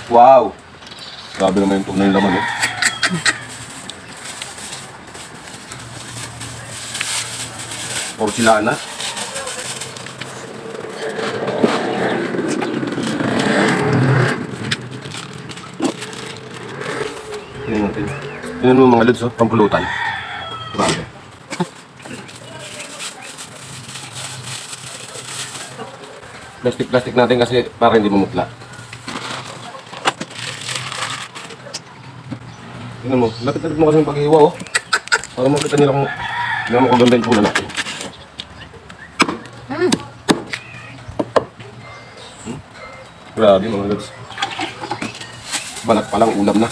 Wow! Grabe naman yung tunay laman eh. Porcelana. Tingnan natin. Tingnan mo mga lods, oh, pampulutan. Grabe. Plastic natin kasi para hindi mamutla. Tingnan mo, lapit-lapit mo kasi yung paghihiwa, oh. Para makita nila kung ganda yung pula natin. Grabe mga lods. Balat palang ulam na.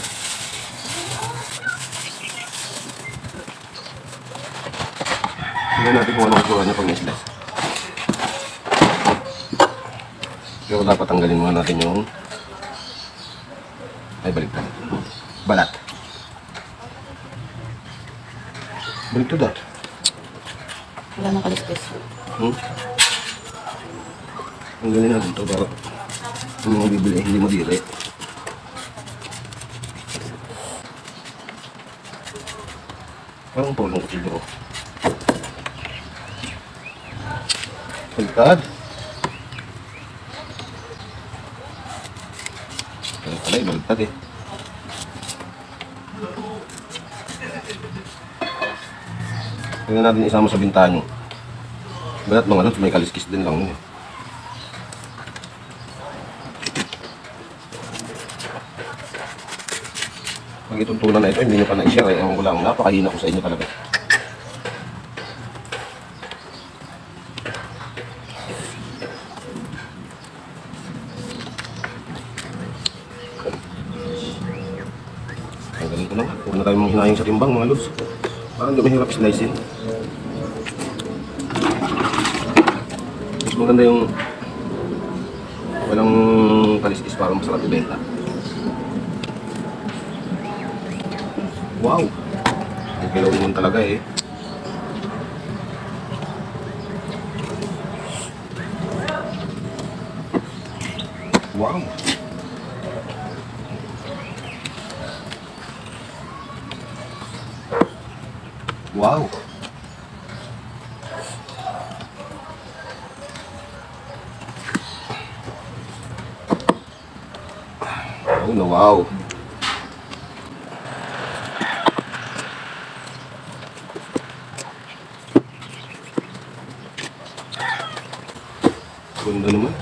Tingnan natin kung anong itsura niya pag na-slice. Pero dapat tanggalin muna natin yung... Ay, baliktad. Balat. Baliktad ah. Wala nang kaliskis. Tanggalin natin ito para yung mga bibili hindi madiri. Parang polong kutsilyo. Baliktad. Kaya pala eh, baliktad eh. Tingnan natin isama sa bintanyo. Balat mga lods, may kaliskis din lang yun. Pag itong tuna na ito, hindi nyo pa na-share eh. Ewan ko lang, napakahina ko sa inyo talaga. Ang galing ko lang. Huwag na tayo mong hinayang sa timbang mga lods. Parang hindi mahirap slicein. Mas maganda yung walang kaliskis para masarap ibenta. Wow! Ang kilaw naman talaga eh. Wow! Wow! Oh no, wow! Ganda naman.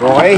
Okay.